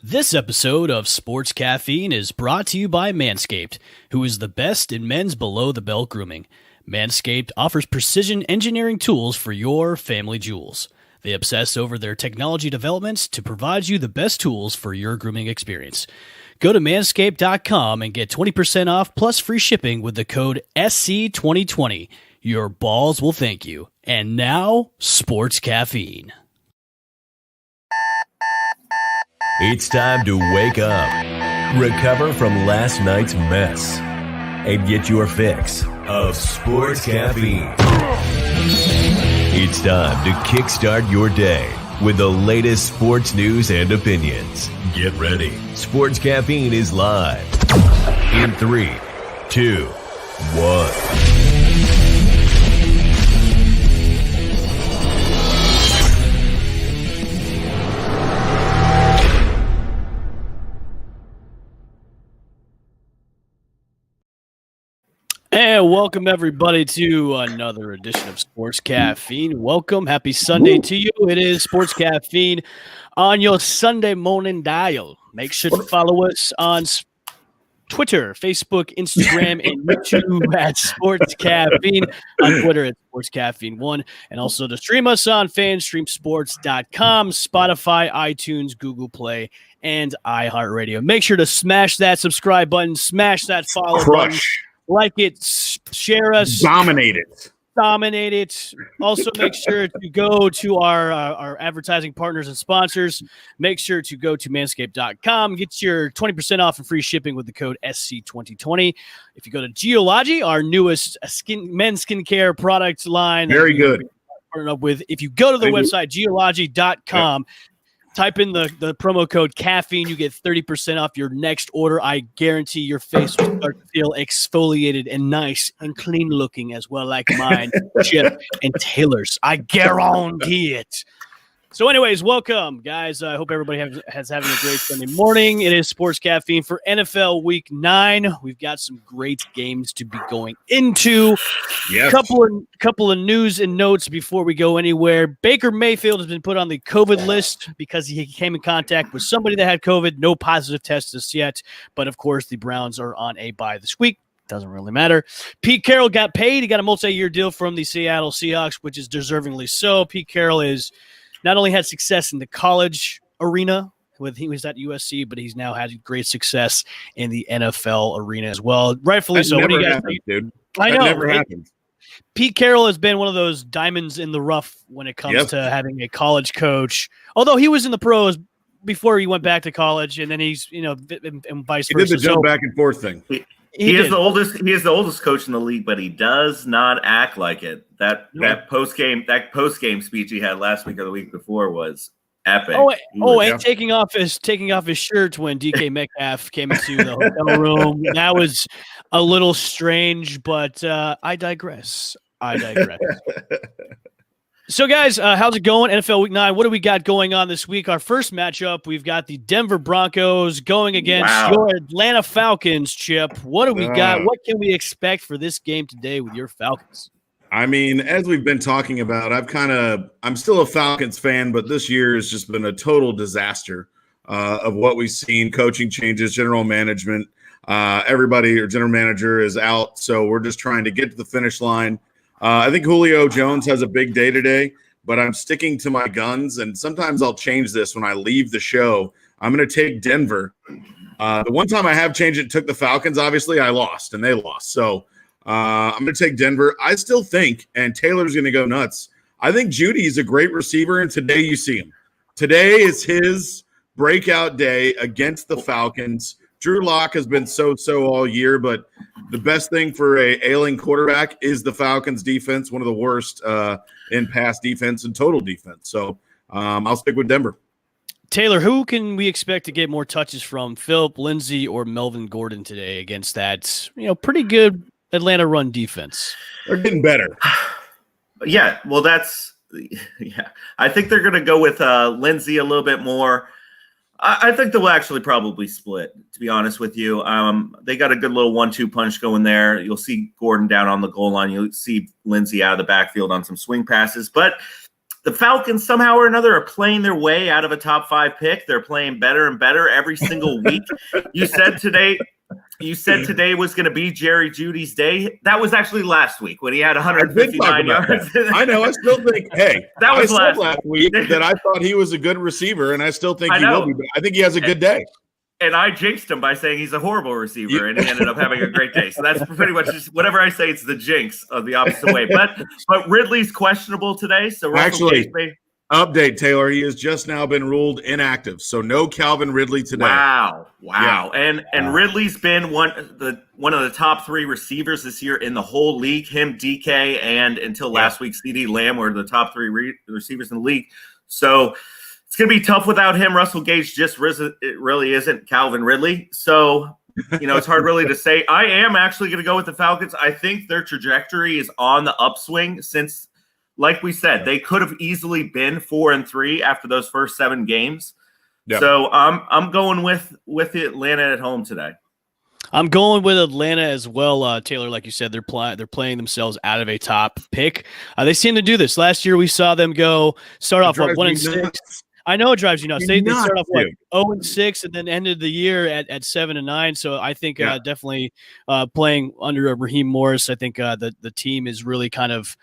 This episode of Sports Caffeine is brought to you by Manscaped, who is the best in men's below-the-belt grooming. Manscaped offers precision engineering tools for your family jewels. They obsess over their technology developments to provide you the best tools for your grooming experience. Go to manscaped.com and get 20% off plus free shipping with the code SC2020. Your balls will thank you. And now, Sports Caffeine. It's time to wake up, recover from last night's mess, and get your fix of sports caffeine. It's time to kickstart your day with the latest sports news and opinions. Get ready. Sports Caffeine is live in 3, 2, 1. And welcome, everybody, to another edition of Sports Caffeine. Welcome. Happy Sunday to you. It is Sports Caffeine on your Sunday morning dial. Make sure to follow us on Twitter, Facebook, Instagram, and YouTube at Sports Caffeine. On Twitter at Sports Caffeine 1. And also to stream us on fanstreamsports.com, Spotify, iTunes, Google Play, and iHeartRadio. Make sure to smash that subscribe button, smash that follow button. Like it, share us. Dominate it. Also, make sure to go to our advertising partners and sponsors. Make sure to go to manscaped.com. Get your 20% off and free shipping with the code SC2020. If you go to Geology, our newest men's skincare product line. Very good. Up with. If you go to the website, geology.com, type in the promo code caffeine, you get 30% off your next order. I guarantee your face will start to feel exfoliated and nice and clean looking as well, like mine, Chip, and Taylor's. I guarantee it. So anyways, welcome, guys. I hope everybody has having a great Sunday morning. It is Sports Caffeine for NFL Week 9. We've got some great games to be going into. Yes. Couple of news and notes before we go anywhere. Baker Mayfield has been put on the COVID list because he came in contact with somebody that had COVID. No positive tests as yet, but of course the Browns are on a bye this week. Doesn't really matter. Pete Carroll got paid. He got a multi-year deal from the Seattle Seahawks, which is deservingly so. Pete Carroll is not only had success in the college arena he was at USC, but he's now had great success in the NFL arena as well. Rightfully so. What do you guys think? Dude. I know. That never happened. Pete Carroll has been one of those diamonds in the rough when it comes to having a college coach. Although he was in the pros before he went back to college, and then he's, and vice versa. He did the jump back and forth thing. He is the oldest coach in the league, but he does not act like it. That post game speech he had last week or the week before was epic. And taking off his shirt when DK Metcalf came into the hotel room. That was a little strange, but I digress. So, guys, how's it going? NFL Week 9, what do we got going on this week? Our first matchup, we've got the Denver Broncos going against your Atlanta Falcons, Chip. What do we got? What can we expect for this game today with your Falcons? I mean, as we've been talking about, I'm still a Falcons fan, but this year has just been a total disaster of what we've seen. Coaching changes, general management, everybody or general manager is out. So we're just trying to get to the finish line. I think Julio Jones has a big day today, but I'm sticking to my guns, and sometimes I'll change this when I leave the show. I'm going to take Denver. The one time I have changed it, took the Falcons. Obviously, I lost, and they lost. So I'm going to take Denver. I still think, and Taylor's going to go nuts, I think Jeudy is a great receiver, and today you see him. Today is his breakout day against the Falcons. Drew Lock has been so-so all year, but the best thing for a ailing quarterback is the Falcons defense, one of the worst in pass defense and total defense. So I'll stick with Denver. Taylor, who can we expect to get more touches from, Philip Lindsay or Melvin Gordon today against that, pretty good Atlanta run defense? They're getting better. Yeah, well, I think they're going to go with Lindsay a little bit more. I think they'll actually probably split, to be honest with you. They got a good little 1-2 punch going there. You'll see Gordon down on the goal line. You'll see Lindsay out of the backfield on some swing passes. But the Falcons somehow or another are playing their way out of a top 5 pick. They're playing better and better every single week. You said today was going to be Jerry Jeudy's day. That was actually last week when he had 159 yards. I know. I still think, hey, that was last week that I thought he was a good receiver, and I still think he will be. But I think he has a good day. And I jinxed him by saying he's a horrible receiver, and he ended up having a great day. So that's pretty much just whatever I say, it's the jinx of the opposite way. But Ridley's questionable today. So actually, update, Taylor. He has just now been ruled inactive. So no Calvin Ridley today. Wow. Yeah. And Ridley's been one of the top 3 receivers this year in the whole league. Him, DK, and until last week, CD Lamb were the top 3 receivers in the league. So it's going to be tough without him. Russell Gage it really isn't Calvin Ridley. So, it's hard really to say. I am actually going to go with the Falcons. I think their trajectory is on the upswing since, like we said, they could have easily been 4-3 after those first 7 games. Yeah. So I'm going with Atlanta at home today. I'm going with Atlanta as well, Taylor. Like you said, they're playing themselves out of a top pick. They seem to do this. Last year, we saw them start off 1-6. I know it drives you nuts. They start off 0-6 and then ended the year at 7-9. So I think definitely playing under Raheem Morris. I think the team is really kind of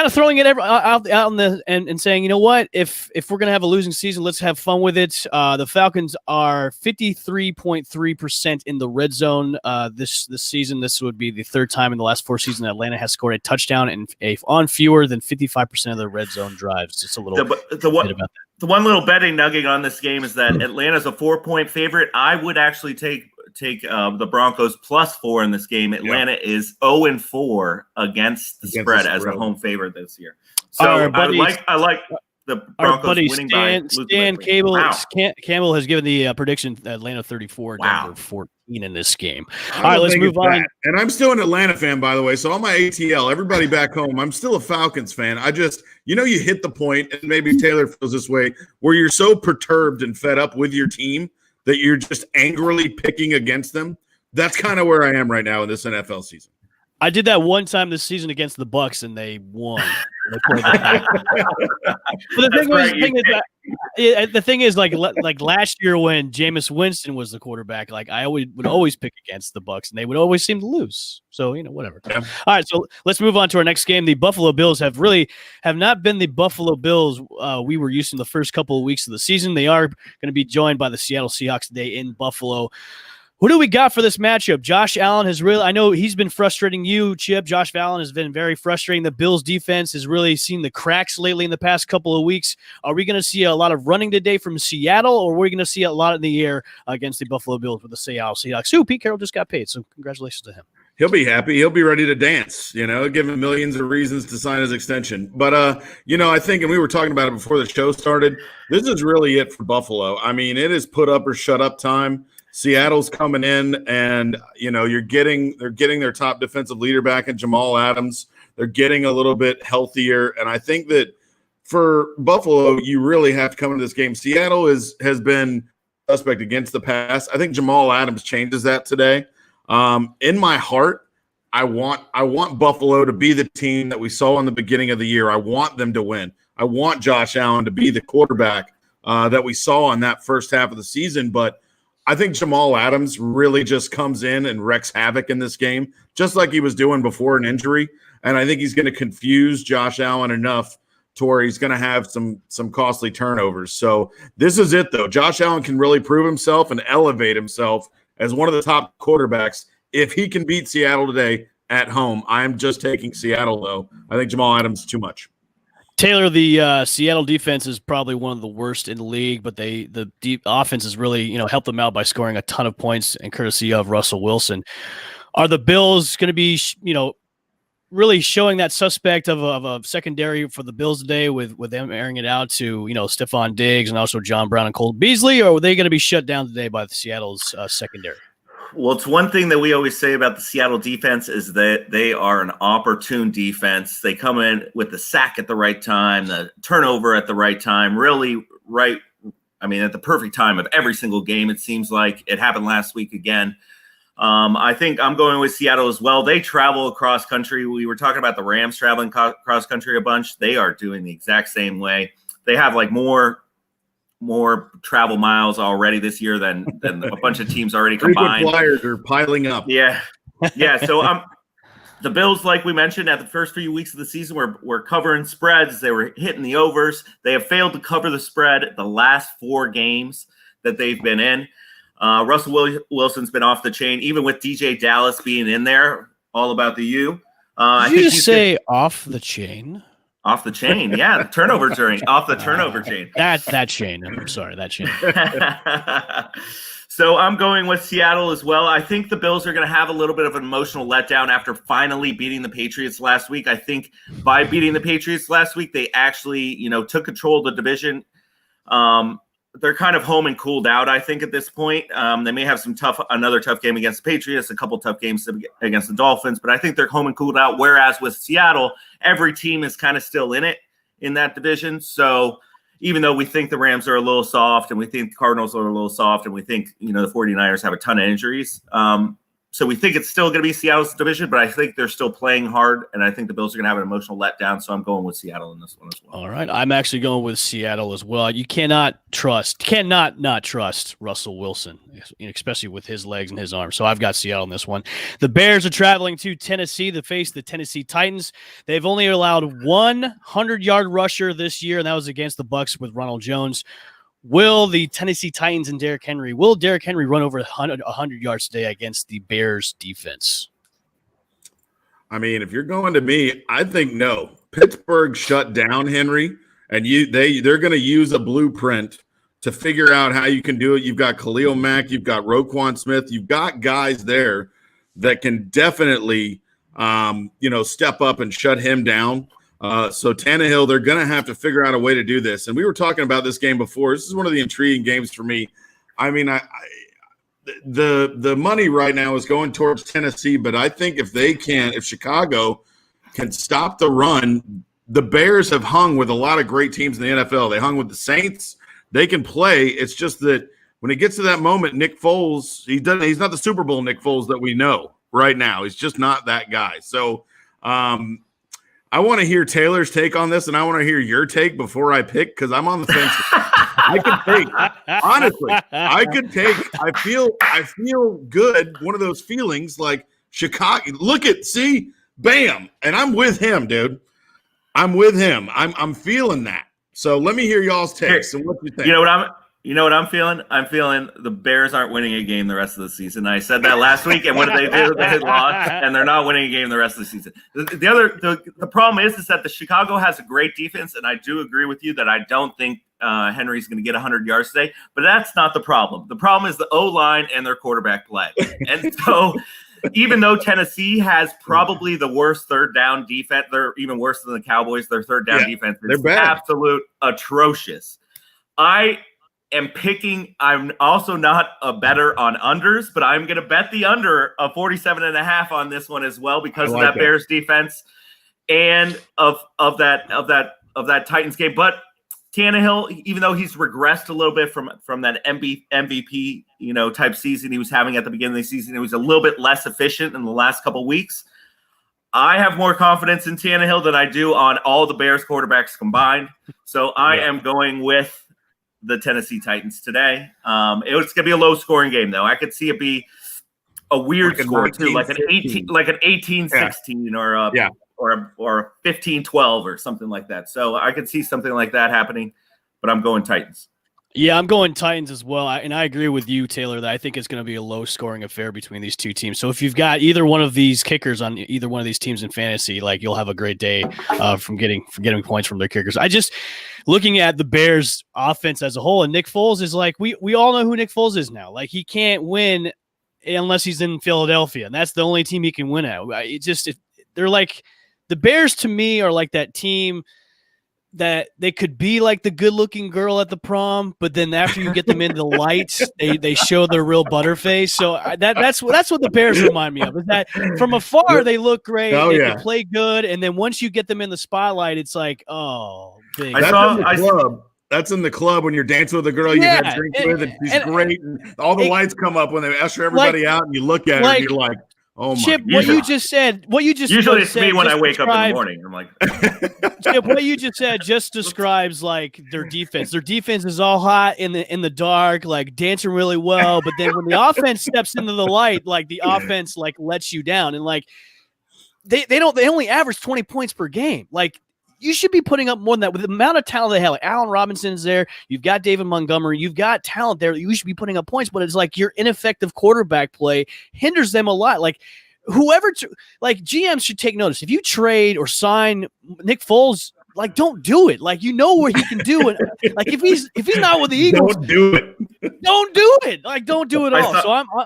throwing it out in the and saying, you know what, if we're gonna have a losing season, let's have fun with it. The Falcons are 53.3% in the red zone this season. This would be the 3rd time in the last 4 seasons that Atlanta has scored a touchdown and on fewer than 55% of the red zone drives. Just a little bit about that. The one little betting nugget on this game is that Atlanta's a 4-point favorite. I would actually take the Broncos +4 in this game. Atlanta is 0-4 against the spread as a home favorite this year. So I like the Broncos winning by Stan Campbell has given the prediction Atlanta 34, Denver 14 in this game. All right, let's move on. And I'm still an Atlanta fan, by the way. So all my ATL, everybody back home, I'm still a Falcons fan. I just, you hit the point, and maybe Taylor feels this way, where you're so perturbed and fed up with your team that you're just angrily picking against them. That's kind of where I am right now in this NFL season. I did that one time this season against the Bucks, and they won. But the thing is, like last year when Jameis Winston was the quarterback, like I would always pick against the Bucks, and they would always seem to lose. So whatever. Yeah. All right, so let's move on to our next game. The Buffalo Bills have not been the Buffalo Bills we were used to in the first couple of weeks of the season. They are going to be joined by the Seattle Seahawks today in Buffalo. Who do we got for this matchup? Josh Allen I know he's been frustrating you, Chip. Josh Allen has been very frustrating. The Bills defense has really seen the cracks lately in the past couple of weeks. Are we going to see a lot of running today from Seattle, or are we going to see a lot in the air against the Buffalo Bills with the Seattle Seahawks? Pete Carroll just got paid, so congratulations to him. He'll be happy. He'll be ready to dance, give him millions of reasons to sign his extension. But, I think, and we were talking about it before the show started, this is really it for Buffalo. I mean, it is put up or shut up time. Seattle's coming in, and they're getting their top defensive leader back in Jamal Adams. They're getting a little bit healthier, and I think that for Buffalo, you really have to come into this game. Seattle has been suspect against the pass. I think Jamal Adams changes that today. In my heart, I want Buffalo to be the team that we saw in the beginning of the year. I want them to win. I want Josh Allen to be the quarterback that we saw in that first half of the season, but I think Jamal Adams really just comes in and wreaks havoc in this game, just like he was doing before an injury. And I think he's going to confuse Josh Allen enough to where he's going to have some costly turnovers. So this is it, though. Josh Allen can really prove himself and elevate himself as one of the top quarterbacks if he can beat Seattle today at home. I'm just taking Seattle, though. I think Jamal Adams is too much. Taylor, the Seattle defense is probably one of the worst in the league, but the deep offense has really, helped them out by scoring a ton of points and courtesy of Russell Wilson. Are the Bills going to be, really showing that suspect of a secondary for the Bills today with them airing it out to, Stephon Diggs and also John Brown and Cole Beasley, or are they going to be shut down today by the Seattle's secondary? Well, it's one thing that we always say about the Seattle defense is that they are an opportune defense. They come in with the sack at the right time, the turnover at the right time, really at the perfect time of every single game. It seems like it happened last week again. I think I'm going with Seattle as well. They travel across country. We were talking about the Rams traveling cross country a bunch. They are doing the exact same way. They have like more travel miles already this year than a bunch of teams already combined. Frequent flyers are piling up. Yeah. So the Bills, like we mentioned, at the first few weeks of the season, were covering spreads. They were hitting the overs. They have failed to cover the spread the last 4 games that they've been in. Russell Wilson's been off the chain, even with DJ Dallas being in there. All about the U. Did you just say off the chain? Off the chain, yeah. The turnover chain, off the turnover chain. That chain. I'm sorry, that chain. So I'm going with Seattle as well. I think the Bills are going to have a little bit of an emotional letdown after finally beating the Patriots last week. I think by beating the Patriots last week, they actually, took control of the division. They're kind of home and cooled out, I think, at this point. They may have another tough game against the Patriots, a couple tough games against the Dolphins, but I think they're home and cooled out. Whereas with Seattle, every team is kind of still in it in that division. So even though we think the Rams are a little soft and we think the Cardinals are a little soft and we think, the 49ers have a ton of injuries. So we think it's still going to be Seattle's division, but I think they're still playing hard, and I think the Bills are going to have an emotional letdown, so I'm going with Seattle in this one as well. All right. I'm actually going with Seattle as well. You cannot not trust Russell Wilson, especially with his legs and his arms. So I've got Seattle in this one. The Bears are traveling to Tennessee to face the Tennessee Titans. They've only allowed 100-yard rusher this year, and that was against the Bucs with Ronald Jones. Will the Tennessee Titans and Derrick Henry run over 100 yards today against the Bears defense? I mean, if you're going to me, I think no. Pittsburgh shut down Henry, and they're going to use a blueprint to figure out how you can do it. You've got Khalil Mack, you've got Roquan Smith, you've got guys there that can definitely, step up and shut him down. So Tannehill, they're going to have to figure out a way to do this. And we were talking about this game before. This is one of the intriguing games for me. I mean, the money right now is going towards Tennessee, but I think if Chicago can stop the run, the Bears have hung with a lot of great teams in the NFL. They hung with the Saints. They can play. It's just that when it gets to that moment, Nick Foles, he's not the Super Bowl Nick Foles that we know right now. He's just not that guy. So, I want to hear Taylor's take on this, and I want to hear your take before I pick because I'm on the fence. I could take, honestly, I feel good. One of those feelings like Chicago. See, bam, and I'm with him, dude. I'm with him. I'm feeling that. So let me hear y'all's takes and what you think. You know what I'm feeling? I'm feeling the Bears aren't winning a game the rest of the season. I said that last week, and what did they do? They lost, and they're not winning a game the rest of the season. The problem is that the Chicago has a great defense, and I do agree with you that I don't think Henry's going to get 100 yards today, but that's not the problem. The problem is the O-line and their quarterback play. And so even though Tennessee has probably the worst third down defense, they're even worse than the Cowboys. Their third down defense is absolute atrocious. I'm also not a better on unders, but I'm going to bet the under of 47.5 on this one as well because of that Bears defense and of that Titans game. But Tannehill, even though he's regressed a little bit from that MVP, type season he was having at the beginning of the season, he was a little bit less efficient in the last couple of weeks. I have more confidence in Tannehill than I do on all the Bears quarterbacks combined. So I am going with the Tennessee Titans today. It's going to be a low-scoring game, though. I could see it be a weird score too, like an 18-16 or a 15-12 or something like that. So I could see something like that happening, but I'm going Titans. Yeah, I'm going Titans as well. And I agree with you, Taylor, that I think it's going to be a low-scoring affair between these two teams. So if you've got either one of these kickers on either one of these teams in fantasy, you'll have a great day from getting points from their kickers. Looking at the Bears offense as a whole, and Nick Foles is we all know who Nick Foles is now. He can't win unless he's in Philadelphia, and that's the only team he can win at. They're like the Bears to me are like that team that they could be like the good-looking girl at the prom, but then after you get them into the lights, they show their real butterface. So that's what the Bears remind me of. Is that from afar they look great, they play good, and then once you get them in the spotlight, it's like, oh, big. That's in the club. That's in the club when you're dancing with a girl you've had drinks with, and she's great, and all the lights come up when they usher everybody out, and you look at her and you're like, "Oh my!" Chip, what you just said. Usually it's me when I wake up in the morning. I'm like, Chip, what you just said just describes like their defense. Their defense is all hot in the dark, like dancing really well. But then when the offense steps into the light, like the offense like lets you down, and like they only average 20 points per game. Like you should be putting up more than that with the amount of talent they have. Like Allen Robinson's there. You've got David Montgomery. You've got talent there. You should be putting up points, but it's like your ineffective quarterback play hinders them a lot. Like like GMs should take notice. If you trade or sign Nick Foles, like don't do it. Like you know what he can do. And like if he's not with the Eagles, don't do it. Don't do it. Like don't do it all.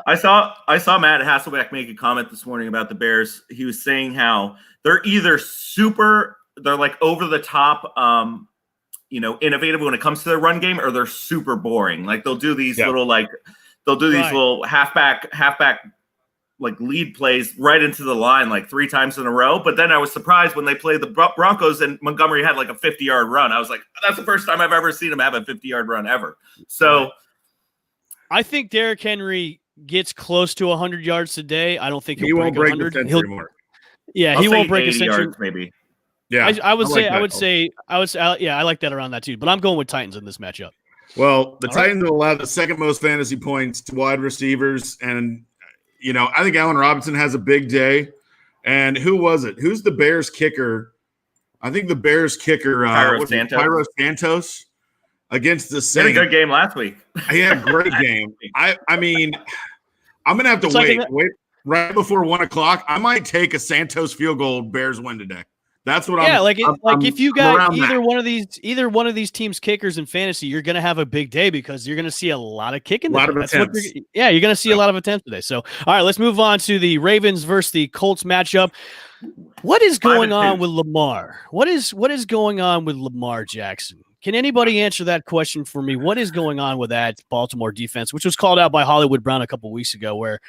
I saw Matt Hasselbeck make a comment this morning about the Bears. He was saying how they're either they're like over the top, innovative when it comes to their run game, or they're super boring. Like they'll do these little little halfback like lead plays right into the line like 3 times in a row. But then I was surprised when they played the Broncos and Montgomery had like a 50-yard run. I was like, that's the first time I've ever seen him have a 50-yard run ever. So I think Derrick Henry gets close to 100 yards today. I don't think he won't break the century mark. Yeah, he won't break a century yards, maybe. Yeah, I would say, I like that around that too. But I'm going with Titans in this matchup. Well, the Titans will allow the second most fantasy points to wide receivers, and I think Allen Robinson has a big day. And who was it? Who's the Bears kicker? I think the Bears kicker, Cairo Santos against the Saints. He had a good game last week. He had a great game. I mean, I'm gonna have to wait right before 1:00. I might take a Santos field goal Bears win today. That's what if you got either one of these teams kickers in fantasy, you're going to have a big day because you're going to see a lot of kicking. A lot of attempts. You're going to see a lot of attempts today. So, all right, let's move on to the Ravens versus the Colts matchup. What is going on with Lamar? What is going on with Lamar Jackson? Can anybody answer that question for me? What is going on with that Baltimore defense, which was called out by Hollywood Brown a couple weeks ago, where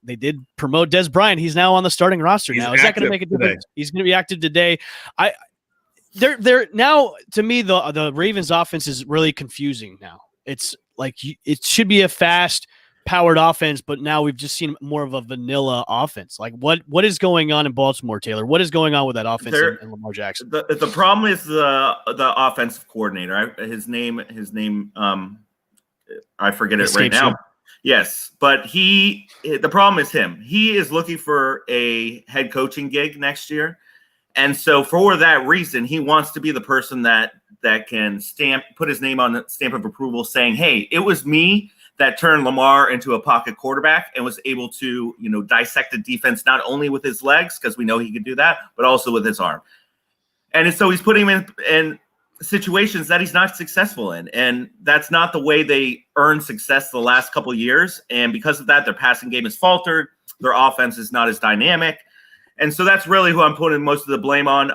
they did promote Des Bryant. He's now on the starting roster. Is that going to make a difference? He's going to be active today. They're now, to me, the Ravens offense is really confusing now. It's like it should be a fast, powered offense, but now we've just seen more of a vanilla offense. Like what is going on in Baltimore, Taylor? What is going on with that offense and Lamar Jackson? The problem is the offensive coordinator. His name I forget it right now. Yes, but the problem is him. He is looking for a head coaching gig next year. And so for that reason, he wants to be the person that can put his name on the stamp of approval saying, hey, it was me that turned Lamar into a pocket quarterback and was able to, dissect the defense, not only with his legs, because we know he could do that, but also with his arm. And so he's putting him in situations that he's not successful in. And that's not the way they earned success the last couple of years. And because of that, their passing game has faltered. Their offense is not as dynamic. And so that's really who I'm putting most of the blame on.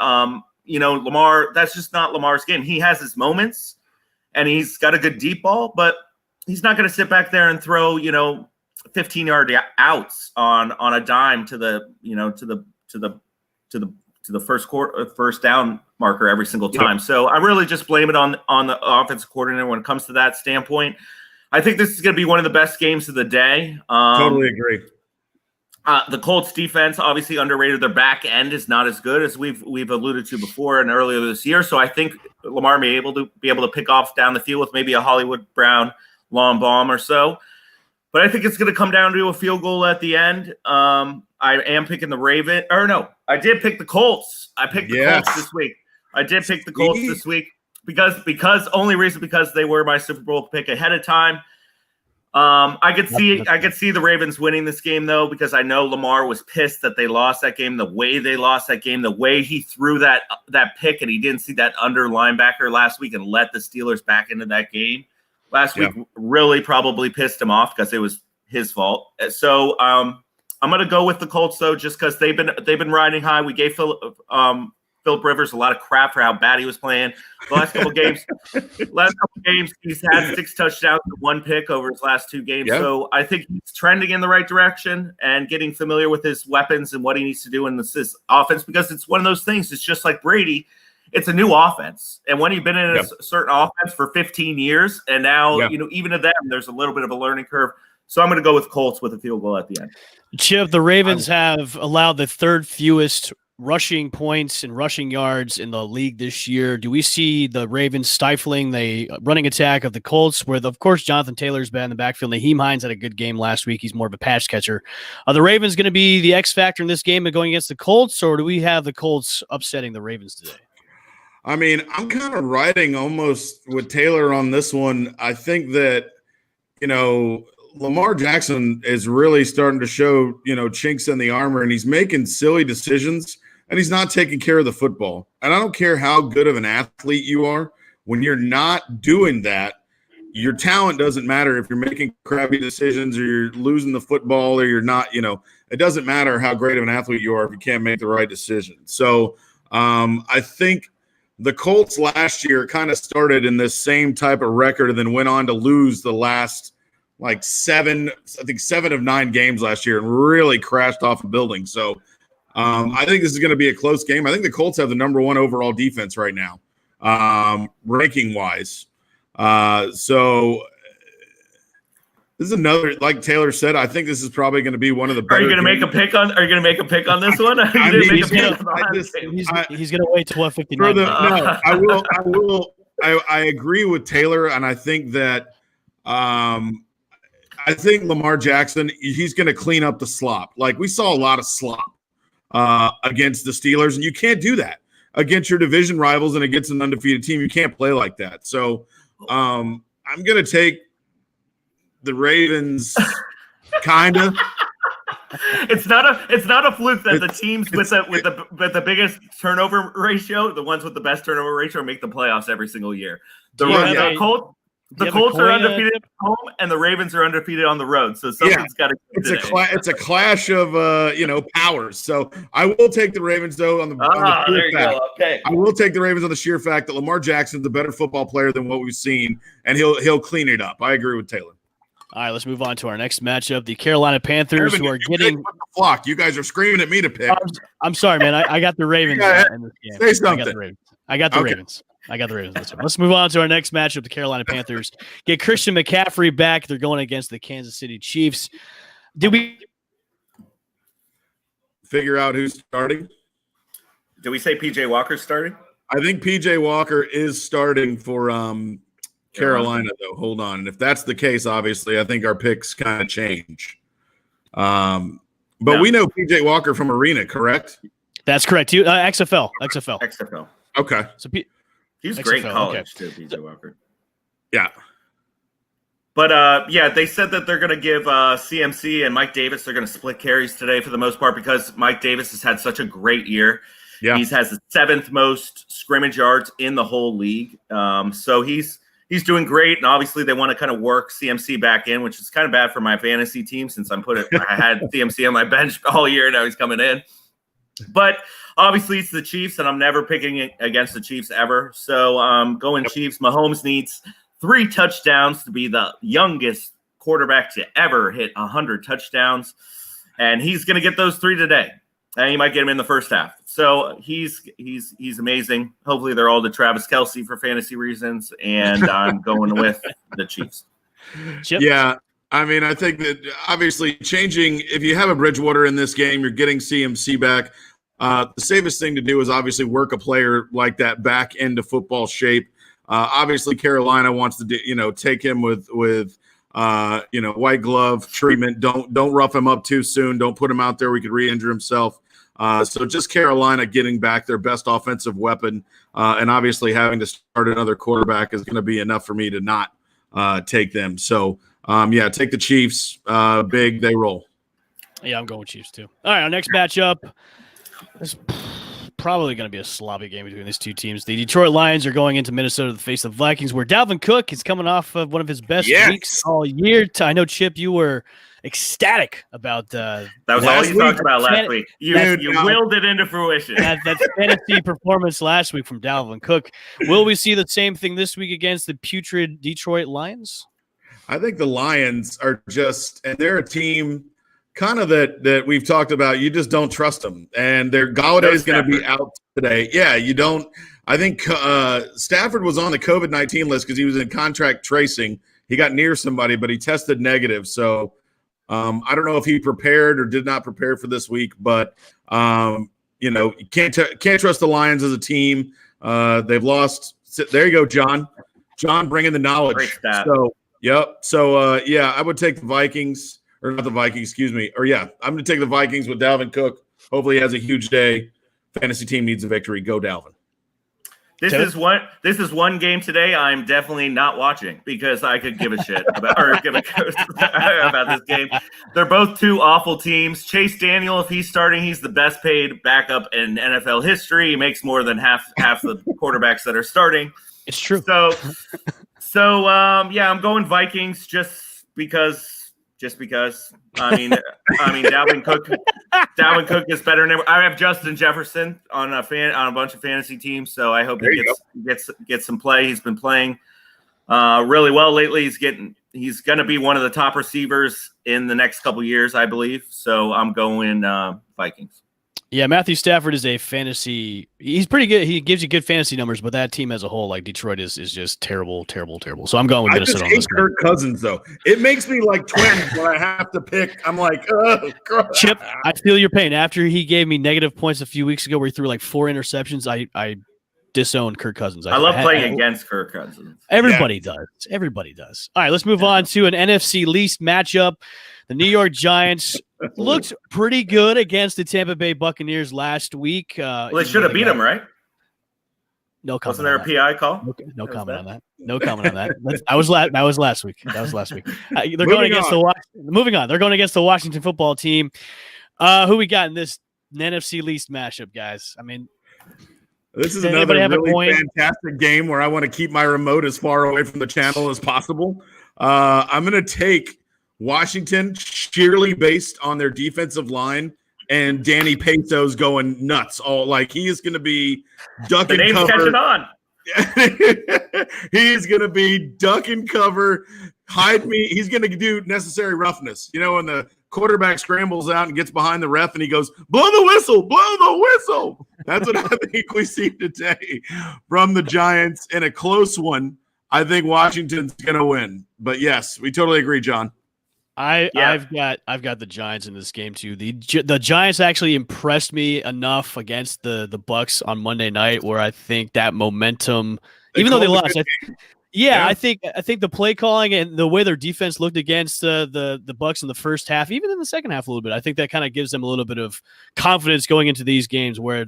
Lamar, that's just not Lamar's game. He has his moments and he's got a good deep ball, but he's not going to sit back there and throw, 15-yard outs on a dime to the first down marker every single time. Yep. So I really just blame it on the offensive coordinator when it comes to that standpoint. I think this is going to be one of the best games of the day. Totally agree. The Colts defense, obviously underrated. Their back end is not as good as we've alluded to before and earlier this year. So I think Lamar may be able to pick off down the field with maybe a Hollywood Brown long bomb or so. But I think it's going to come down to a field goal at the end. I am picking the Ravens. Or no, I did pick the Colts. I picked the Colts this week. I did pick the Colts this week because they were my Super Bowl pick ahead of time. I could see the Ravens winning this game though, because I know Lamar was pissed that they lost that game. The way they lost that game, the way he threw that pick, and he didn't see that under linebacker last week and let the Steelers back into that game last week, really probably pissed him off because it was his fault. So I'm going to go with the Colts though, just because they've been riding high. We gave Philip Rivers a lot of crap for how bad he was playing the last couple games. He's had 6 touchdowns and 1 pick over his last 2 games. Yep. So I think he's trending in the right direction and getting familiar with his weapons and what he needs to do in this offense, because it's one of those things. It's just like Brady. it's a new offense. And when you've been in Yep. a certain offense for 15 years, and now, Yep. even to them, there's a little bit of a learning curve. So I'm going to go with Colts with a field goal at the end. Chip, the Ravens have allowed the third fewest rushing points and rushing yards in the league this year. Do we see the Ravens stifling the running attack of the Colts, where, of course, Jonathan Taylor's been in the backfield? Naheem Hines had a good game last week. He's more of a pass catcher. Are the Ravens going to be the X factor in this game and going against the Colts, or do we have the Colts upsetting the Ravens today? I mean, I'm kind of riding almost with Taylor on this one. I think that, Lamar Jackson is really starting to show, chinks in the armor, and he's making silly decisions, and he's not taking care of the football. And I don't care how good of an athlete you are. When you're not doing that, your talent doesn't matter if you're making crappy decisions or you're losing the football or you're not, it doesn't matter how great of an athlete you are if you can't make the right decision. So I think the Colts last year kind of started in this same type of record and then went on to lose the last seven of 9 games last year and really crashed off a building. So I think this is going to be a close game. I think the Colts have the number 1 overall defense right now, ranking wise. So this is another, like Taylor said, I think this is probably going to be one of the better. Are you going to make a pick on? Are you going to make a pick on this one? He's going to wait till 159. No, I agree with Taylor, and I think that I think Lamar Jackson, he's going to clean up the slop. Like, we saw a lot of slop against the Steelers, and you can't do that against your division rivals and against an undefeated team. You can't play like that. So I'm going to take the Ravens, kind of. It's not a fluke that the teams with the biggest turnover ratio, the ones with the best turnover ratio, make the playoffs every single year. The Colts are undefeated at home, and the Ravens are undefeated on the road. So something's got to. It's a clash of powers. So I will take the Ravens though on the sheer fact. Okay. I will take the Ravens on the sheer fact that Lamar Jackson's a better football player than what we've seen, and he'll clean it up. I agree with Taylor. All right, let's move on to our next matchup. The Carolina Panthers, who are getting the flock. You guys are screaming at me to pick. I'm sorry, man. I got the Ravens in this game. Say something. I got the Ravens. Let's move on to our next matchup. The Carolina Panthers get Christian McCaffrey back. They're going against the Kansas City Chiefs. Did we figure out who's starting? Did we say PJ Walker's starting? I think PJ Walker is starting for Carolina, though. Hold on. And if that's the case, obviously, I think our picks kind of change. But we know PJ Walker from Arena, correct? That's correct. XFL. Okay. So he's XFL, great in college, too, PJ Walker. Yeah. But, they said that they're going to give CMC and Mike Davis, they're going to split carries today for the most part because Mike Davis has had such a great year. Yeah. He has the 7th most scrimmage yards in the whole league. So he's doing great, and obviously they want to kind of work CMC back in, which is kind of bad for my fantasy team since I had CMC on my bench all year. Now he's coming in. But obviously it's the Chiefs, and I'm never picking against the Chiefs ever. So going Chiefs. Mahomes needs 3 touchdowns to be the youngest quarterback to ever hit 100 touchdowns, and he's going to get those 3 today. And he might get him in the first half. So he's amazing. Hopefully they're all to Travis Kelce for fantasy reasons, and I'm going with the Chiefs. Chip? Yeah, I mean, I think that obviously changing – if you have a Bridgewater in this game, you're getting CMC back. The safest thing to do is obviously work a player like that back into football shape. Obviously Carolina wants to take him with white glove treatment. Don't rough him up too soon. Don't put him out there. We could re-injure himself. So just Carolina getting back their best offensive weapon, and obviously having to start another quarterback is going to be enough for me to not take them. So, take the Chiefs. Big, they roll. Yeah, I'm going with Chiefs too. All right, our next matchup is probably going to be a sloppy game between these two teams. The Detroit Lions are going into Minnesota to face the Vikings, where Dalvin Cook is coming off of one of his best weeks all year. I know, Chip, you were ecstatic about that was all you talked about last week. You willed it into fruition. That fantasy performance last week from Dalvin Cook. Will we see the same thing this week against the putrid Detroit Lions? I think the Lions are and they're a team kind of that we've talked about. You just don't trust them, and their Galladay is going to be out today. Yeah, you don't. I think Stafford was on the COVID-19 list because he was in contract tracing. He got near somebody, but he tested negative. So I don't know if he prepared or did not prepare for this week, but you can't trust the Lions as a team. They've lost. There you go, John. John bringing the knowledge. So, yep. So, I would take the Vikings, or not the Vikings, excuse me. Or, I'm going to take the Vikings with Dalvin Cook. Hopefully he has a huge day. Fantasy team needs a victory. Go, Dalvin. This is one game today I'm definitely not watching because I could give a shit about about this game. They're both two awful teams. Chase Daniel, if he's starting, he's the best paid backup in NFL history. He makes more than half the quarterbacks that are starting. It's true. So I'm going Vikings just because. I mean, Dalvin Cook is better than ever. I have Justin Jefferson on a bunch of fantasy teams, so I hope he gets some play. He's been playing really well lately. He's going to be one of the top receivers in the next couple years, I believe. So I'm going Vikings. Yeah, Matthew Stafford is a fantasy. He's pretty good. He gives you good fantasy numbers, but that team as a whole, like Detroit, is just terrible. So I'm going with Minnesota. I just hate Kirk Cousins, though. It makes me like twins when I have to pick. I'm like, oh, God. Chip, I feel your pain. After he gave me negative points a few weeks ago, where he threw like 4 interceptions, I disowned Kirk Cousins. I love playing against Kirk Cousins. Everybody does. Everybody does. All right, let's move on to an NFC least matchup. The New York Giants looked pretty good against the Tampa Bay Buccaneers last week. Well, they should have beat them, right? No comment. Wasn't there a PI call? No comment on that. No comment on that. That was last week. They're going against moving on. They're going against the Washington football team. Who we got in this NFC least matchup, guys? I mean, this is another really fantastic game where I want to keep my remote as far away from the channel as possible. I'm going to take Washington sheerly based on their defensive line and Danny Pesos going nuts. He is going to be duck and cover. Catching on. He is going to be duck and cover, hide me. He's going to do necessary roughness. When the quarterback scrambles out and gets behind the ref and he goes, blow the whistle. That's what I think we see today from the Giants in a close one. I think Washington's going to win. But yes, we totally agree, John. I've got the Giants in this game too. The Giants actually impressed me enough against the Bucs on Monday night, where I think that momentum, even though they lost, I think the play calling and the way their defense looked against the Bucs in the first half, even in the second half a little bit, I think that kind of gives them a little bit of confidence going into these games where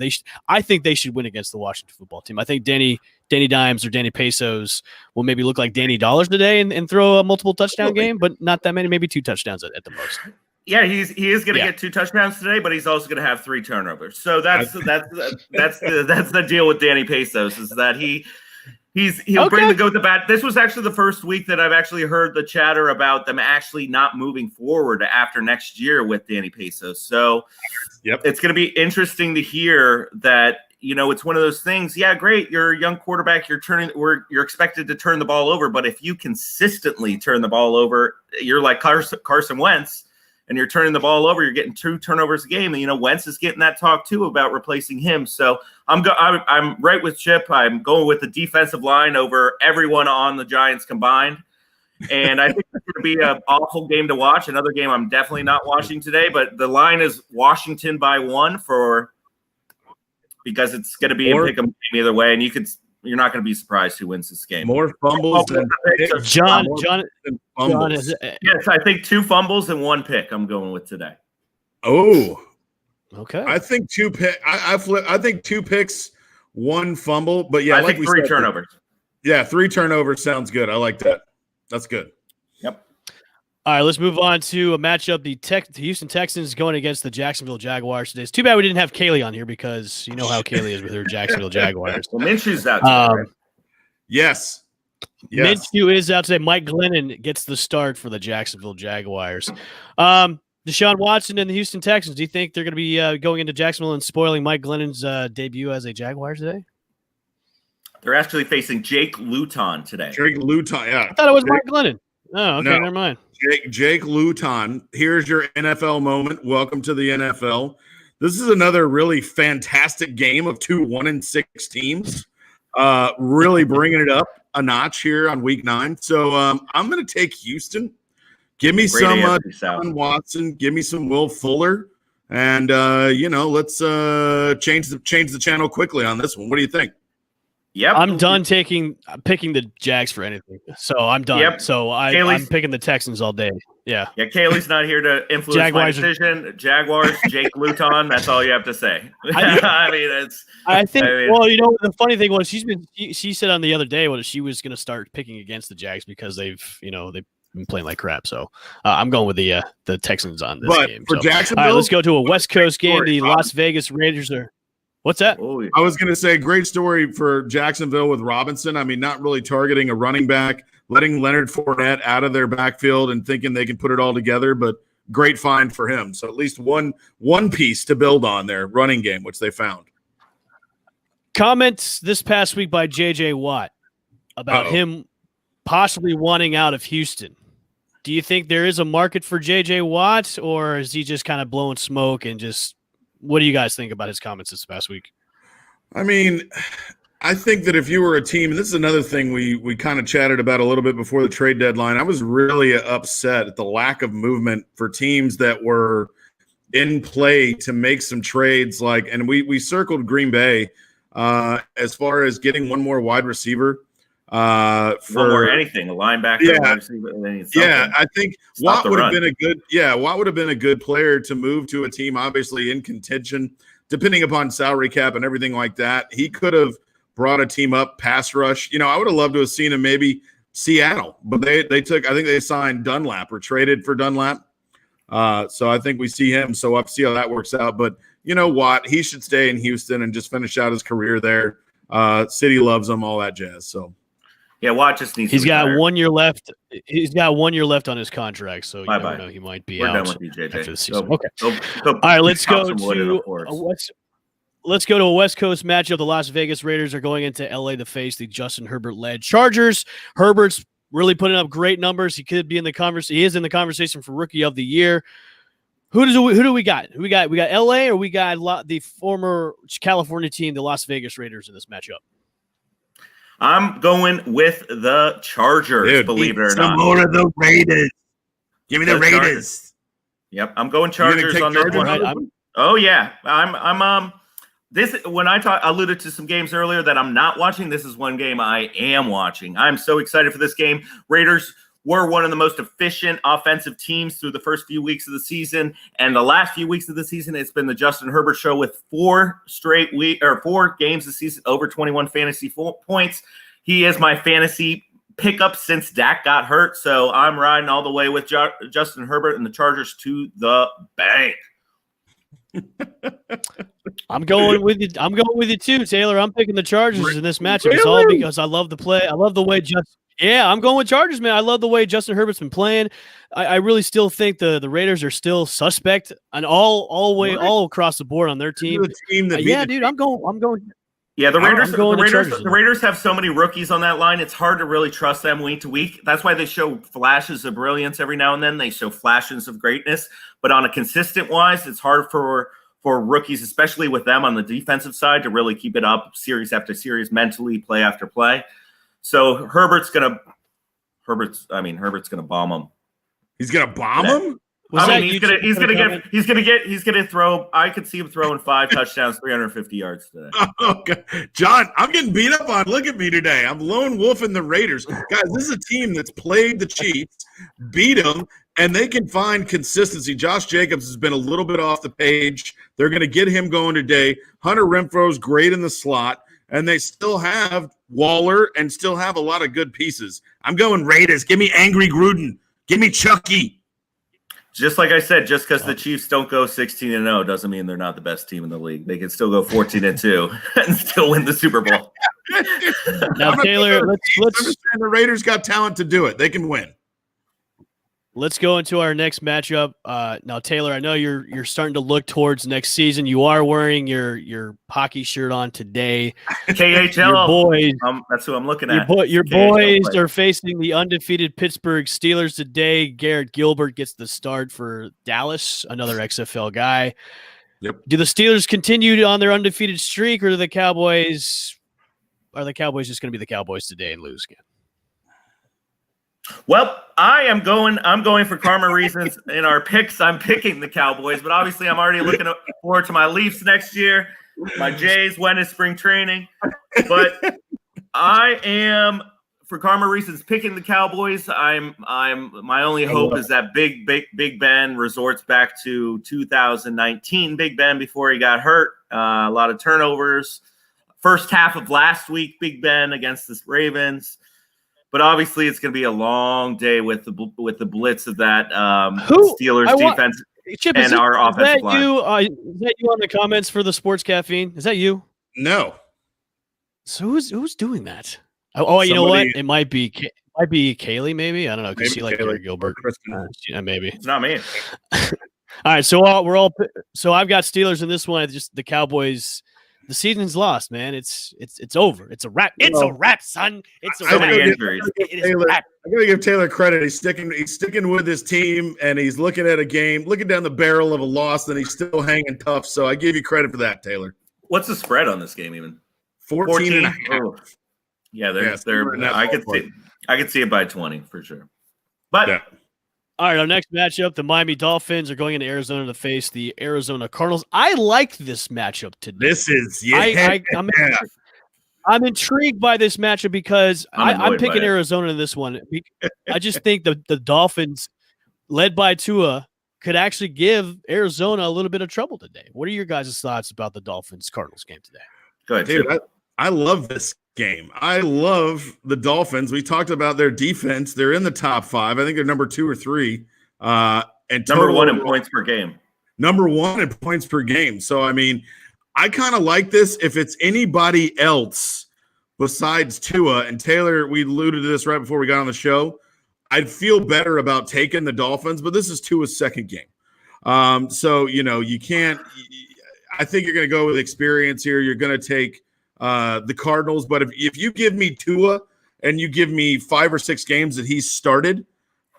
I think they should win against the Washington football team. I think Danny Dimes or Danny Pesos will maybe look like Danny Dollars today and throw a multiple touchdown game, but not that many, maybe 2 touchdowns at the most. Yeah, he is going to get 2 touchdowns today, but he's also going to have 3 turnovers. So that's the deal with Danny Pesos, is that he'll bring the good, the bad. This was actually the first week that I've actually heard the chatter about them actually not moving forward after next year with Danny Pesos. So it's going to be interesting to hear that. It's one of those things. Yeah, great. You're a young quarterback. You're expected to turn the ball over. But if you consistently turn the ball over, you're like Carson Wentz, and you're turning the ball over. You're getting 2 turnovers a game. And Wentz is getting that talk too about replacing him. So I'm right with Chip. I'm going with the defensive line over everyone on the Giants combined. And I think it's going to be an awful game to watch. Another game I'm definitely not watching today. But the line is Washington by 1 because it's going to be a pick 'em game either way, and you're not going to be surprised who wins this game. More fumbles than John. Yes, I think 2 fumbles and 1 pick. I'm going with today. Oh, okay. I think 2 pick. I think 2 picks, 1 fumble. But I think 3 turnovers. Yeah, 3 turnovers sounds good. I like that. That's good. Yep. All right, let's move on to a matchup. The Houston Texans going against the Jacksonville Jaguars today. It's too bad we didn't have Kaylee on here because you know how Kaylee is with her Jacksonville Jaguars. Well, Minshew's out today, right? Yes. Minshew is out today. Mike Glennon gets the start for the Jacksonville Jaguars. Deshaun Watson and the Houston Texans, do you think they're going to be going into Jacksonville and spoiling Mike Glennon's debut as a Jaguar today? They're actually facing Jake Luton today. Jake Luton, yeah. I thought it was Mike Glennon. Oh, okay, No. never mind. Jake Luton, here's your NFL moment. Welcome to the NFL. This is another really fantastic game of 2 1-6 teams. Really bringing it up a notch here on week 9. So I'm going to take Houston. Give me some Deshaun Watson. Give me some Will Fuller. And, let's change the channel quickly on this one. What do you think? Yep. I'm done picking the Jags for anything. So I'm done. Yep. So I'm picking the Texans all day. Yeah. Yeah, Kaylee's not here to influence my decision. Jaguars, Jake Luton, that's all you have to say. I think the funny thing was she said on the other day she was going to start picking against the Jags because they've been playing like crap. So I'm going with the Texans on this game. For Jacksonville, all right, let's go to a West Coast game. The Las Vegas Raiders are. What's that? I was going to say, great story for Jacksonville with Robinson. I mean, not really targeting a running back, letting Leonard Fournette out of their backfield and thinking they can put it all together, but great find for him. So at least one piece to build on their running game, which they found. Comments this past week by J.J. Watt about him possibly wanting out of Houston. Do you think there is a market for J.J. Watt, or is he just kind of blowing smoke and just – what do you guys think about his comments this past week? I mean, I think that if you were a team, and this is another thing we kind of chatted about a little bit before the trade deadline, I was really upset at the lack of movement for teams that were in play to make some trades. And we circled Green Bay as far as getting one more wide receiver. For anything, a linebacker, wide receiver, I think Watt would have been Watt would have been a good player to move to a team obviously in contention, depending upon salary cap and everything like that. He could have brought a team up pass rush. I would have loved to have seen him maybe Seattle, but they signed Dunlap or traded for Dunlap. So I think we see him. So we'll have to see how that works out. But Watt, he should stay in Houston and just finish out his career there. City loves him, all that jazz. So. Yeah, Watt just needs. He's got 1 year left. He's got 1 year left on his contract, so you never know, he might be out done with JJ. after the season. All right, let's go to a West Coast matchup. The Las Vegas Raiders are going into LA to face the Justin Herbert-led Chargers. Herbert's really putting up great numbers. He could be in the conversation. He is in the conversation for Rookie of the Year. Who do we got? We got LA, or we got the former California team, the Las Vegas Raiders, in this matchup. I'm going with the Chargers, Dude, believe it or some not. more of the Raiders. Give me the Raiders. Chargers. Yep, I'm going Chargers on this one. Oh yeah, I'm this when I alluded to some games earlier that I'm not watching. This is one game I am watching. I'm so excited for this game. Raiders were one of the most efficient offensive teams through the first few weeks of the season, and the last few weeks of the season, it's been the Justin Herbert show with 4 games this season over 21 fantasy points. He is my fantasy pickup since Dak got hurt, so I'm riding all the way with Justin Herbert and the Chargers to the bank. I'm going with you. I'm going with you too, Taylor. I'm picking the Chargers in this matchup. Really? It's all because I love the play. I love the way I'm going with Chargers, man. I love the way Justin Herbert's been playing. I really still think the Raiders are still suspect and all across the board on their team. I'm going. Yeah, the Raiders have so many rookies on that line. It's hard to really trust them week to week. That's why they show flashes of brilliance every now and then. They show flashes of greatness, but on a consistent wise, it's hard for rookies, especially with them on the defensive side, to really keep it up series after series, mentally, play after play. So Herbert's gonna bomb them. He's gonna bomb them. He's gonna throw. I could see him throwing 5 touchdowns, 350 yards today. Okay, John, I'm getting beat up on. Look at me today. I'm lone wolfing the Raiders, guys. This is a team that's played the Chiefs, beat them, and they can find consistency. Josh Jacobs has been a little bit off the page. They're going to get him going today. Hunter Renfro's great in the slot, and they still have Waller and still have a lot of good pieces. I'm going Raiders. Give me Angry Gruden. Give me Chucky. Just like I said, just because the Chiefs don't go 16-0 doesn't mean they're not the best team in the league. They can still go 14-2 and still win the Super Bowl. Now, Taylor, let's understand the Raiders got talent to do it. They can win. Let's go into our next matchup. Now, Taylor, I know you're starting to look towards next season. You are wearing your hockey shirt on today. KHL. Your boys, that's who I'm looking at. Your boys are facing the undefeated Pittsburgh Steelers today. Garrett Gilbert gets the start for Dallas, another XFL guy. Yep. Do the Steelers continue on their undefeated streak, or are the Cowboys just going to be the Cowboys today and lose again? Well, I'm going for karma reasons in our picks. I'm picking the Cowboys, but obviously I'm already looking forward to my Leafs next year. My Jays when is spring training. But I am, for karma reasons, picking the Cowboys. My only hope is that Big Ben resorts back to 2019 Big Ben before he got hurt. A lot of turnovers. First half of last week, Big Ben against the Ravens. But obviously, it's going to be a long day with the blitz of that Steelers defense Chip, and our offensive line. Is that you on the comments for the Sports Caffeine? Is that you? No. So who's doing that? You know what? It might be Kaylee, maybe. I don't know. Because she like Garrett Gilbert. Yeah, maybe it's not me. All right, so So I've got Steelers in this one. Just the Cowboys. The season's lost, man. It's over. It's a wrap. It's a wrap, son. It's a so wrap. many injuries. I gotta give Taylor credit. He's sticking with his team, and he's looking at a game, looking down the barrel of a loss, and he's still hanging tough. So I give you credit for that, Taylor. What's the spread on this game? Even 14 and a half. Oh. Yeah, they're. I could see it by 20 for sure. But. Yeah. All right, our next matchup, the Miami Dolphins are going into Arizona to face the Arizona Cardinals. I like this matchup today. This is I'm intrigued by this matchup because I'm picking Arizona in this one. I just think the Dolphins, led by Tua, could actually give Arizona a little bit of trouble today. What are your guys' thoughts about the Dolphins-Cardinals game today? Go ahead, dude. I love this game. I love the Dolphins. We talked about their defense. They're in the top 5. I think they're number 2 or 3. And number 1 in points per game. Number 1 in points per game. So, I mean, I kind of like this. If it's anybody else besides Tua, and Taylor, we alluded to this right before we got on the show, I'd feel better about taking the Dolphins, but this is Tua's second game. So, you can't – I think you're going to go with experience here. You're going to take the Cardinals, but if you give me Tua and you give me 5 or 6 games that he's started,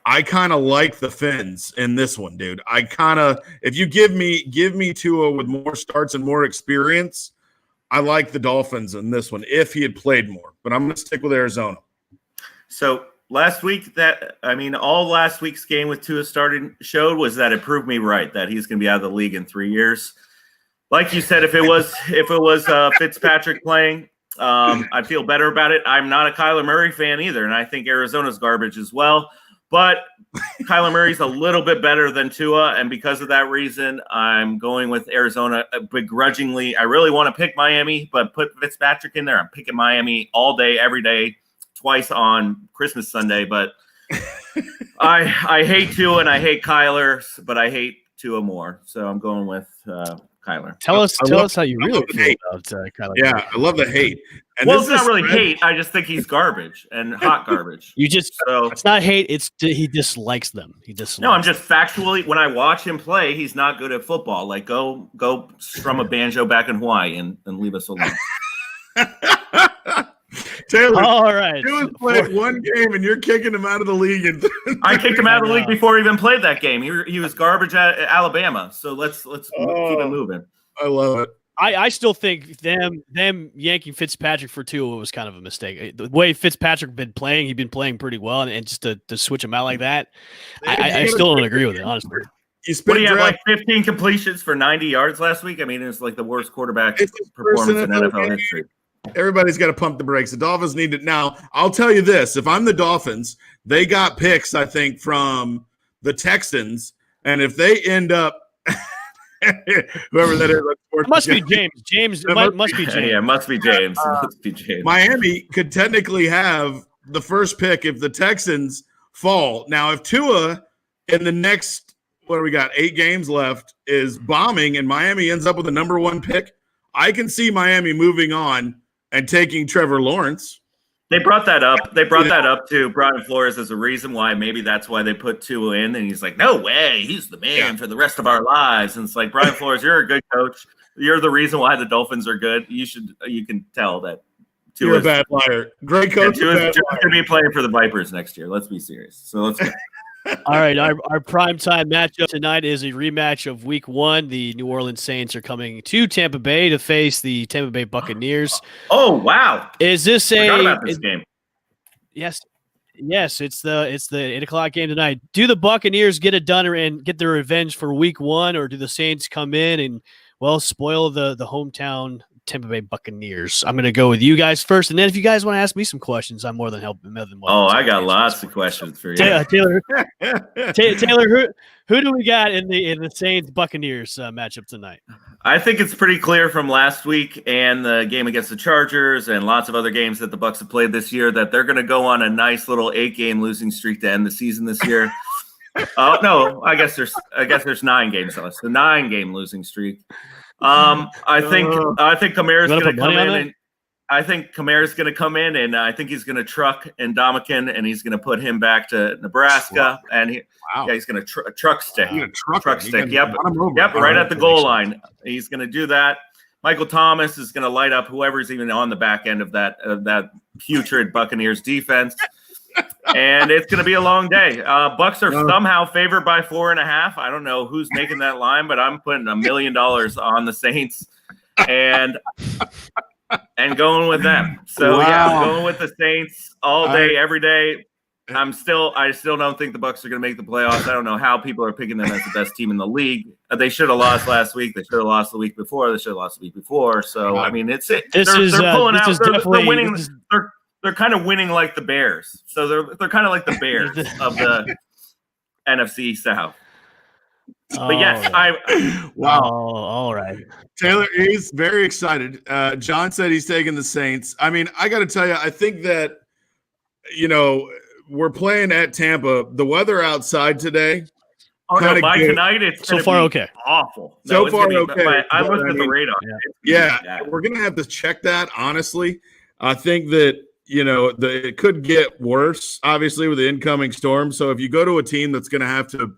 I kind of like the Fins in this one, dude. If you give me Tua with more starts and more experience, I like the Dolphins in this one if he had played more. But I'm going to stick with Arizona. So last week, all last week's game with Tua showed was that it proved me right that he's going to be out of the league in 3 years. Like you said, if it was Fitzpatrick playing, I'd feel better about it. I'm not a Kyler Murray fan either, and I think Arizona's garbage as well. But Kyler Murray's a little bit better than Tua, and because of that reason, I'm going with Arizona begrudgingly. I really want to pick Miami, but put Fitzpatrick in there. I'm picking Miami all day, every day, twice on Christmas Sunday. But I hate Tua and I hate Kyler, but I hate Tua more. So I'm going with Kyler. Tell us how you really feel about Kyler. Yeah, I love the hate. And well, it's not really hate. I just think he's garbage and hot garbage. It's not hate. It's he dislikes them. No, I'm just factually, when I watch him play, he's not good at football. Like, go strum a banjo back in Hawaii and leave us alone. Taylor, all right. He was playing one game and you're kicking him out of the league. I kicked him out of the league before he even played that game. He was garbage at Alabama. So let's keep it moving. I love it. I still think them yanking Fitzpatrick for Tua was kind of a mistake. The way Fitzpatrick been playing, he'd been playing pretty well, and just to switch him out like that, I still don't agree with it, honestly. What do you have, like 15 completions for 90 yards last week? I mean, it's like the worst quarterback performance in NFL history. Everybody's got to pump the brakes. The Dolphins need it now. I'll tell you this: if I'm the Dolphins, they got picks, I think, from the Texans, and if they end up. Whoever that is, it must be James. Must be James. Yeah, it must be James. Miami could technically have the first pick if the Texans fall. Now, if Tua in the next, what do we got, 8 games left, is bombing and Miami ends up with the number 1 pick, I can see Miami moving on and taking Trevor Lawrence. They brought that up. They brought that up to Brian Flores as a reason why maybe that's why they put Tua in. And he's like, no way, he's the man for the rest of our lives. And it's like, Brian Flores, you're a good coach. You're the reason why the Dolphins are good. You can tell that You're a bad liar. Great coach. Tua's going to be playing for the Vipers next year. Let's be serious. So let's go. All right, our primetime matchup tonight is a rematch of Week 1. The New Orleans Saints are coming to Tampa Bay to face the Tampa Bay Buccaneers. Oh, wow. Is this Forgot about this game. Yes, it's the 8:00 game tonight. Do the Buccaneers get it done and get their revenge for Week 1, or do the Saints come in and spoil the hometown Tampa Bay Buccaneers? I'm going to go with you guys first, and then if you guys want to ask me some questions, I'm more than welcome. I got lots of questions for you, Taylor. Taylor, who do we got in the Saints Buccaneers matchup tonight? I think it's pretty clear from last week and the game against the Chargers and lots of other games that the Bucs have played this year that they're going to go on a nice little 8-game losing streak to end the season this year. No, I guess there's 9 games left. The 9-game losing streak. I think Kamara's going to come in, and I think Kamara's going to come in, and I think he's going to truck Ndamukong, and he's going to put him back to Nebraska, and he's going to truck stick. Truck stick. Yep, right at the goal line. He's going to do that. Michael Thomas is going to light up whoever's even on the back end of that putrid Buccaneers defense. And it's going to be a long day. Bucs are somehow favored by 4.5. I don't know who's making that line, but I'm putting $1 million on the Saints and going with them. So I'm going with the Saints all day, every day. I still don't think the Bucs are going to make the playoffs. I don't know how people are picking them as the best team in the league. They should have lost last week. They should have lost the week before. They should have lost the week before. So I mean, they're pulling out. They're winning. They're kind of winning like the Bears. So they're kind of like the Bears of the NFC South. But yes, all right. Taylor is very excited. John said he's taking the Saints. I mean, I got to tell you, I think that, we're playing at Tampa. The weather outside today. By tonight, it's so far okay. Awful. So far okay. I looked at the radar. Yeah, we're going to have to check that, honestly. I think that, it could get worse, obviously, with the incoming storm. So if you go to a team that's going to have to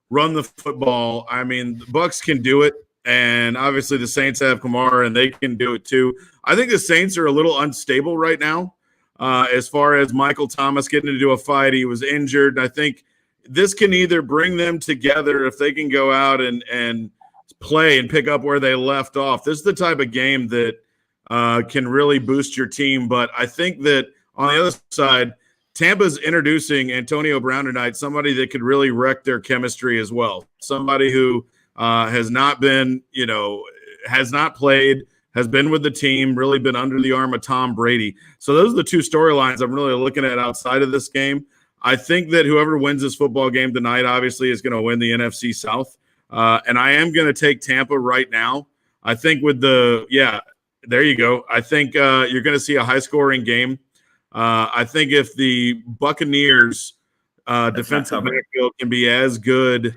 run the football, I mean, the Bucs can do it. And obviously the Saints have Kamara, and they can do it too. I think the Saints are a little unstable right now as far as Michael Thomas getting into a fight. He was injured. I think this can either bring them together if they can go out and play and pick up where they left off. This is the type of game that can really boost your team. But I think that on the other side, Tampa's introducing Antonio Brown tonight, somebody that could really wreck their chemistry as well. Somebody who has not been, has not played, has been with the team, really been under the arm of Tom Brady. So those are the two storylines I'm really looking at outside of this game. I think that whoever wins this football game tonight, obviously, is going to win the NFC South. And I am going to take Tampa right now. I think there you go. I think you're going to see a high-scoring game. I think if the Buccaneers defensive backfield can be as good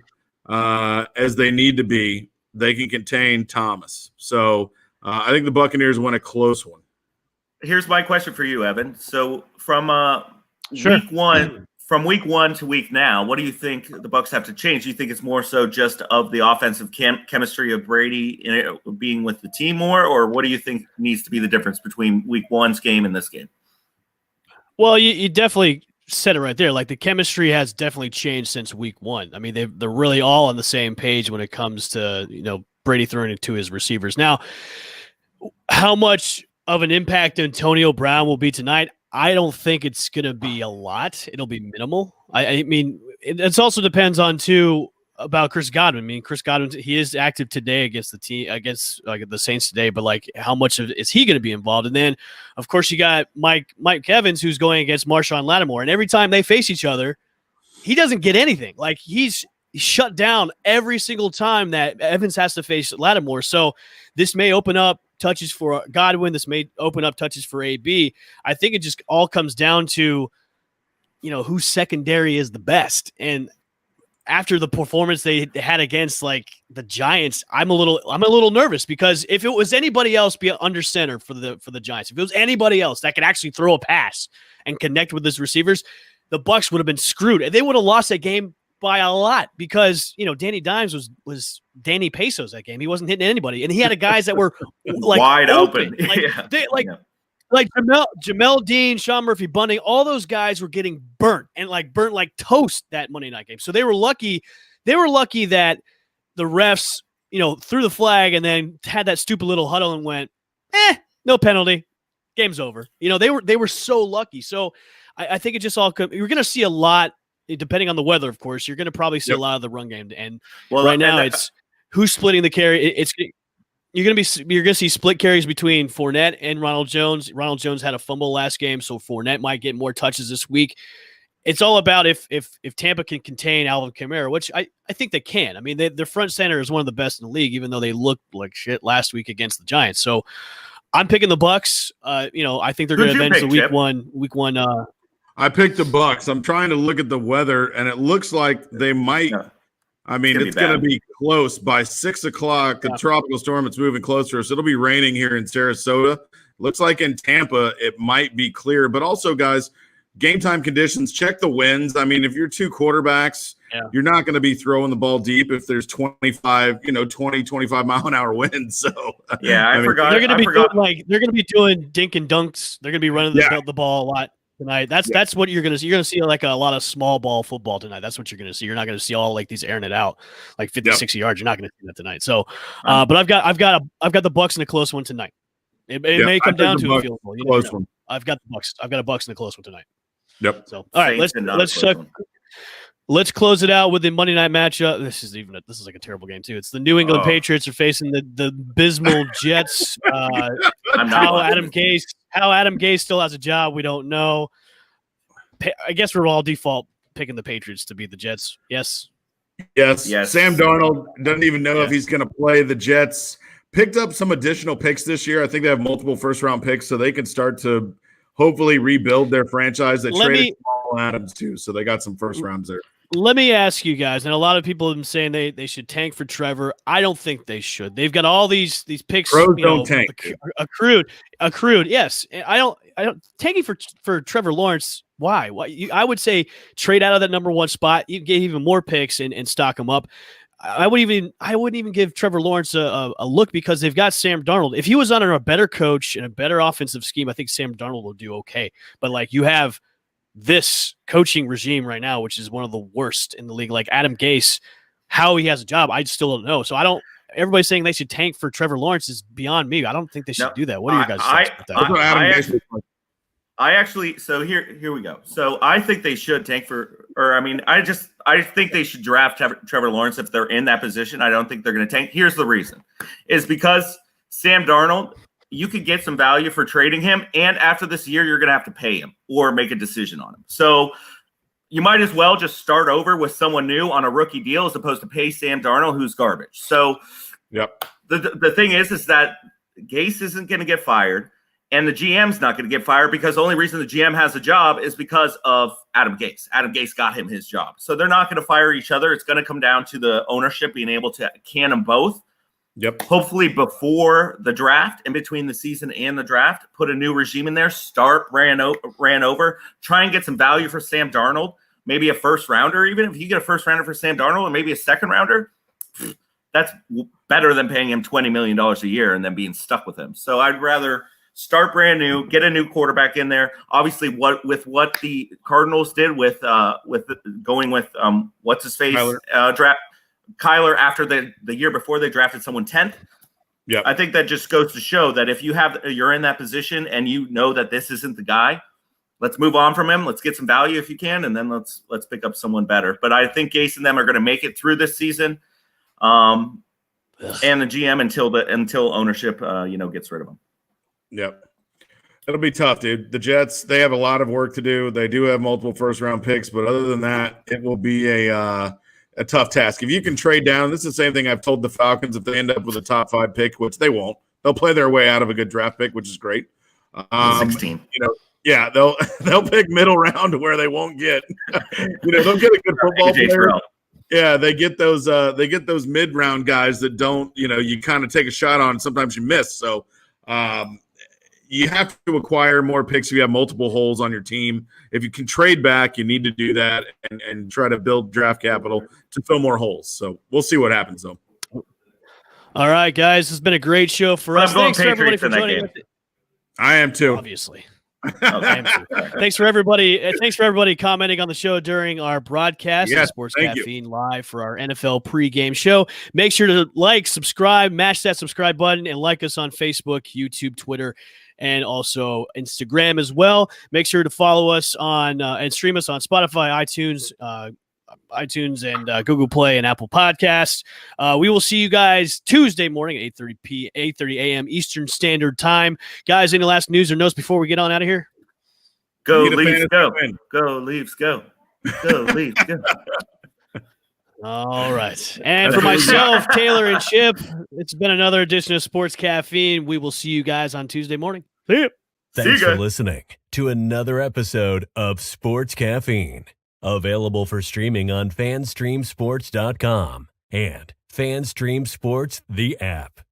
as they need to be, they can contain Thomas. So I think the Buccaneers win a close one. Here's my question for you, Evan. So from week one to week now, what do you think the Bucs have to change? Do you think it's more so just of the offensive chemistry of Brady being with the team more, or what do you think needs to be the difference between week one's game and this game? Well, you definitely said it right there. Like, the chemistry has definitely changed since week one. I mean, they're really all on the same page when it comes to, Brady throwing it to his receivers. Now, how much of an impact Antonio Brown will be tonight, I don't think it's going to be a lot. It'll be minimal. I mean, it also depends on, too, about Chris Godwin. I mean, Chris Godwin, he is active today against the team, against the Saints today, but how much is he going to be involved? And then, of course, you got Mike Evans, who's going against Marshawn Lattimore, and every time they face each other, he doesn't get anything. Like, he's shut down every single time that Evans has to face Lattimore. So this may open up touches for Godwin. This may open up touches for AB. I think it just all comes down to, whose secondary is the best. And after the performance they had against like the Giants, I'm a little nervous because if it was anybody else be under center for the Giants, if it was anybody else that could actually throw a pass and connect with his receivers, the Bucs would have been screwed. And they would have lost that game by a lot because, Danny Dimes was Danny Pesos that game. He wasn't hitting anybody. And he had guys that were like wide open. Like Jamel Dean, Sean Murphy Bunting, all those guys were getting burnt like toast that Monday night game. So they were lucky. They were lucky that the refs, threw the flag and then had that stupid little huddle and went, no penalty, game's over. They were so lucky. So I think it just all could. You're going to see a lot, depending on the weather, of course. You're going to probably see a lot of the run game. And right now, it's who's splitting the carry. You're going to see split carries between Fournette and Ronald Jones. Ronald Jones had a fumble last game, so Fournette might get more touches this week. It's all about if Tampa can contain Alvin Kamara, which I think they can. I mean, their front center is one of the best in the league, even though they looked like shit last week against the Giants. So I'm picking the Bucs. I think they're going to avenge the week one. I picked the Bucs. I'm trying to look at the weather, and it looks like they might. Yeah. I mean, it's going to be close by 6 o'clock. The tropical storm, it's moving closer. So it'll be raining here in Sarasota. Looks like in Tampa, it might be clear. But also, guys, game time conditions, check the winds. I mean, if you're two quarterbacks, you're not going to be throwing the ball deep if there's 20, 25 mile an hour winds. So, I forgot. They're going to be doing dink and dunks. They're going to be running the ball a lot tonight. That's what you're going to see. You're going to see like a lot of small ball football tonight. That's what you're going to see. You're not going to see all like these airing it out like 50, 60 yards. You're not going to see that tonight. So, but I've got the Bucs in a close one tonight. It may come down to a field goal. Close one. I've got the Bucs. I've got a Bucs in a close one tonight. Yep. So, all right, let's close it out with the Monday night matchup. This is like a terrible game too. It's the New England Patriots are facing the abysmal Jets. How Adam Gase still has a job, we don't know. I guess we're all default picking the Patriots to beat the Jets. Yes. Sam Darnold doesn't even know if he's going to play. The Jets picked up some additional picks this year. I think they have multiple first-round picks, so they can start to hopefully rebuild their franchise. They traded Jamal Adams too, so they got some first rounds there. Let me ask you guys, and a lot of people have been saying they should tank for Trevor. I don't think they should. They've got all these picks. Don't tank. Accrued. Yes, I don't tanking for Trevor Lawrence. Why? I would say trade out of that number one spot. You get even more picks and stock them up. I wouldn't even give Trevor Lawrence a look because they've got Sam Darnold. If he was under a better coach and a better offensive scheme, I think Sam Darnold will do okay. But like you have this coaching regime right now, which is one of the worst in the league. Like Adam Gase, how he has a job, I still don't know. So everybody's saying they should tank for Trevor Lawrence is beyond me. I don't think they should do that. What are you guys thoughts about that? So here we go. So I think they should tank I think they should draft Trevor Lawrence if they're in that position. I don't think they're going to tank. Here's the reason is because Sam Darnold, you could get some value for trading him. And after this year, you're going to have to pay him or make a decision on him. So you might as well just start over with someone new on a rookie deal as opposed to pay Sam Darnold, who's garbage. So the thing is that Gase isn't going to get fired. And the GM's not going to get fired because the only reason the GM has a job is because of Adam Gase. Adam Gase got him his job. So they're not going to fire each other. It's going to come down to the ownership being able to can them both. Yep. Hopefully before the draft, in between the season and the draft, put a new regime in there, start ran over, try and get some value for Sam Darnold, maybe a first rounder even. If you get a first rounder for Sam Darnold and maybe a second rounder, that's better than paying him $20 million a year and then being stuck with him. So I'd rather – start brand new, get a new quarterback in there. Obviously, what the Cardinals did with going with what's his face draft Kyler after the year before they drafted someone 10th. Yeah, I think that just goes to show that if you're in that position and you know that this isn't the guy, let's move on from him. Let's get some value if you can, and then let's pick up someone better. But I think Gase and them are going to make it through this season, and the GM until ownership gets rid of them. Yep. It'll be tough, dude. The Jets, they have a lot of work to do. They do have multiple first-round picks, but other than that, it will be a tough task. If you can trade down, this is the same thing I've told the Falcons if they end up with a top 5 pick, which they won't. They'll play their way out of a good draft pick, which is great. 16. They'll pick middle round to where they won't get. They'll get a good football player. Yeah, they get those mid-round guys that don't, you kind of take a shot on, sometimes you miss. So you have to acquire more picks if you have multiple holes on your team. If you can trade back, you need to do that and try to build draft capital to fill more holes. So we'll see what happens, though. All right, guys, this has been a great show for us. Thanks for everybody for joining us. I am too. Obviously. Thanks for everybody. Thanks for everybody commenting on the show during our broadcast of Sports Caffeine Live for our NFL pregame show. Make sure to like, subscribe, mash that subscribe button, and like us on Facebook, YouTube, Twitter, and also Instagram as well. Make sure to follow us on and stream us on Spotify, iTunes and Google Play and Apple Podcasts. We will see you guys Tuesday morning at 8:30 a.m. Eastern Standard Time. Guys, any last news or notes before we get on out of here? Go Leafs, go. Go Leafs, go. Go Leafs, go. All right. And for myself, Taylor, and Chip, it's been another edition of Sports Caffeine. We will see you guys on Tuesday morning. See you. Thanks for listening to another episode of Sports Caffeine. Available for streaming on FanStreamSports.com and FanStream Sports, the app.